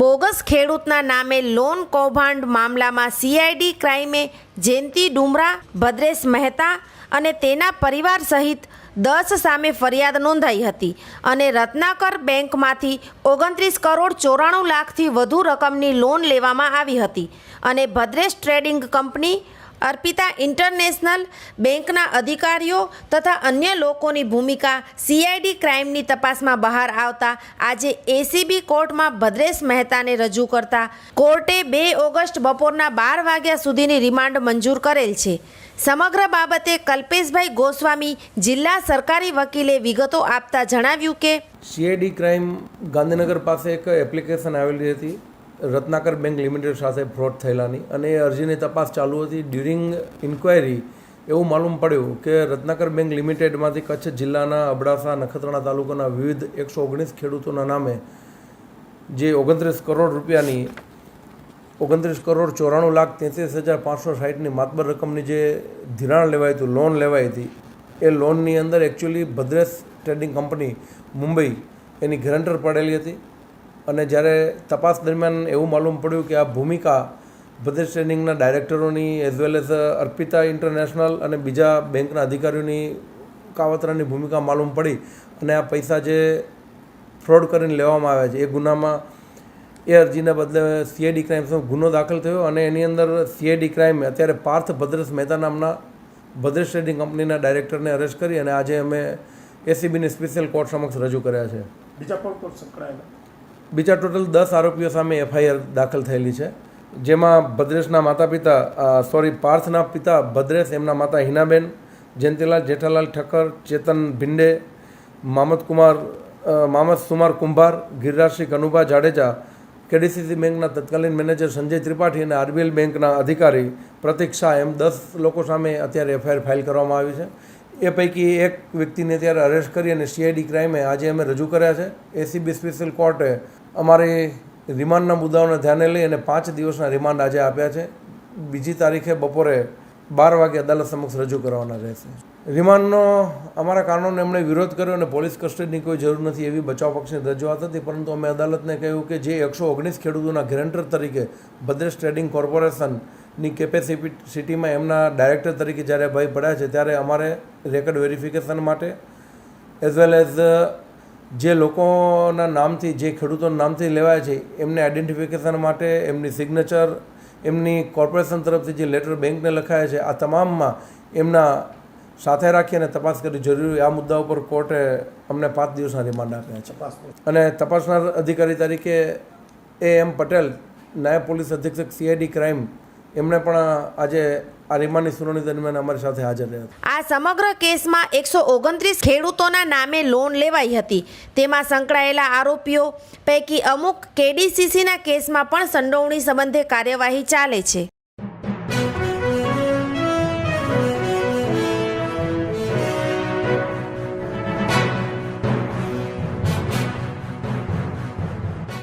Bogus ખેડૂતના નામે loan કૌભાંડ મામલામાં સીઆઈડી ક્રાઇમે જયંતિ ડુમરા, ભદ્રેશ મહેતા અને તેના પરિવાર સહિત 10 સામે ફરિયાદ નોંધાઈ હતી અને રત્નાકર બેંકમાંથી 29 કરોડ 94 લાખથી વધુ રકમની લોન લેવામાં આવી હતી અને Bhadresh trading company, Arpita international બેંકના અધિકારીઓ તથા અન્ય લોકોની ભૂમિકા સીઆઈડી ક્રાઇમની તપાસમાં બહાર આવતા આજે એસીબી કોર્ટમાં ભદ્રેશ મહેતાને રજૂ કરતા કોર્ટે 2 ઓગસ્ટ બપોરના 12 વાગ્યા સુધીની રિમાન્ડ મંજૂર કરેલ છે। સમગ્ર બાબતે કલ્પેશભાઈ ગોસ્વામી જિલ્લા સરકારી વકીલે વિગતો આપતા જણાવ્યું કે સીઆઈડી ક્રાઇમ ગાંધીનગર પાસે એક એપ્લિકેશન આવેલી હતી રત્નાકર બેંક લિમિટેડ સાથે ફ્રોડ થયેલાની અને એ અરજીની તપાસ ચાલુ હતી। ડ્યુરિંગ ઇન્ક્વાયરી એવું માલુમ પડ્યું કે રત્નાકર બેંક લિમિટેડમાંથી કચ્છ જિલ્લાના અબડાસા, નખત્રાણા તાલુકાના વિવિધ 119 ખેડૂતોના નામે જે 29 કરોડ રૂપિયાની 29 કરોડ 94 લાખ 33,560ની માતબર રકમની જે ધિરાણ લેવાઈ હતું, લોન લેવાઈ હતી, એ લોનની અંદર actually Bhadresh trading company Mumbai એની ગેરંટર પડેલી હતી અને જ્યારે તપાસ દરમિયાન એવું માલુમ પડ્યું કે આ ભૂમિકા ભદ્રેશ ટ્રેડિંગના ડાયરેક્ટરોની as well as Arpita international અને બીજા બેંકના અધિકારીઓની કાવતરાની ભૂમિકા માલુમ પડી અને આ પૈસા જે ફ્રોડ કરીને લેવામાં આવ્યા છે એ ગુનામાં એ અરજીના બદલે સીઆઈડી ક્રાઇમ્સનો ગુનો દાખલ થયો અને એની અંદર સીઆઈડી ક્રાઇમે અત્યારે પાર્થ ભદ્રેશ મહેતા નામના ભદ્રેશ ટ્રેડિંગ કંપનીના ડાયરેક્ટરને અરેસ્ટ કરી અને આજે અમે એસીબીની સ્પેશિયલ કોર્ટ સમક્ષ રજૂ કર્યા છે। બીજા ટોટલ 10 આરોપીઓ સામે એફઆઈઆર દાખલ થયેલી છે, જેમાં ભદ્રેશના પાર્થના પિતા ભદ્રેશ, એમના માતા હિનાબેન, જયંતિલાલ જેઠાલાલ ઠક્કર, ચેતન ભિંડે, મામદ સુમાર કુંભાર, ગિરિરાજસિંહ કનુભા જાડેજા, કેડીસીસી બેંકના તત્કાલીન મેનેજર સંજય ત્રિપાઠી અને આરબીએલ બેંકના અધિકારી પ્રતિક શાહ એમ 10 લોકો સામે અત્યારે એફઆઈઆર ફાઇલ કરવામાં આવી છે। એ પૈકી એક વ્યક્તિને ત્યારે અરેસ્ટ કરી અને સીઆઈડી ક્રાઇમે આજે અમે રજૂ કર્યા છે। એસીબી સ્પેશિયલ કોર્ટે અમારી રિમાન્ડના મુદ્દાઓને ધ્યાને લઈ અને 5 દિવસના રિમાન્ડ આજે આપ્યા છે। બીજી તારીખે બપોરે 12 વાગે અદાલત સમક્ષ રજૂ કરવાના રહેશે। રિમાન્ડનો અમારા કારણોને એમણે વિરોધ કર્યો અને પોલીસ કસ્ટડીની કોઈ જરૂર નથી એવી બચાવ પક્ષની રજૂઆત હતી, પરંતુ અમે અદાલતને કહ્યું કે જે 119 ખેડૂતોના ગેરંટર તરીકે ભદ્રેશ ટ્રેડિંગ કોર્પોરેશનની કેપેસિટીમાં એમના ડાયરેક્ટર તરીકે જ્યારે ભાઈ પડ્યા છે ત્યારે અમારે રેકર્ડ વેરિફિકેશન માટે એઝ વેલ એઝ જે લોકોના નામથી, જે ખેડૂતોના નામથી લેવાય છે એમને આઈડેન્ટિફિકેશન માટે એમની સિગ્નેચર, એમની કોર્પોરેશન તરફથી જે લેટર બેંકને લખાયા છે, આ તમામમાં એમના સાથે રાખી અને તપાસ કરી જરૂરી આ મુદ્દા ઉપર કોર્ટે અમને 5 દિવસના રિમાન્ડ આપ્યા છે અને તપાસનાર અધિકારી તરીકે એમ પટેલ, નાયબ પોલીસ અધિક્ષક સીઆઈડી ક્રાઇમ, એમણે પણ આજે આ રિમાન્ડની સુનાવણી દરમિયાન અમારી સાથે હાજર રહ્યા। આ સમગ્ર કેસમાં 129 ખેડૂતોના નામે લોન લેવાઈ હતી, તેમાં સંકળાયેલા આરોપીઓ પૈકી અમુક કેડીસીસીના કેસમાં પણ સંડોવણી સંબંધે કાર્યવાહી ચાલે છે।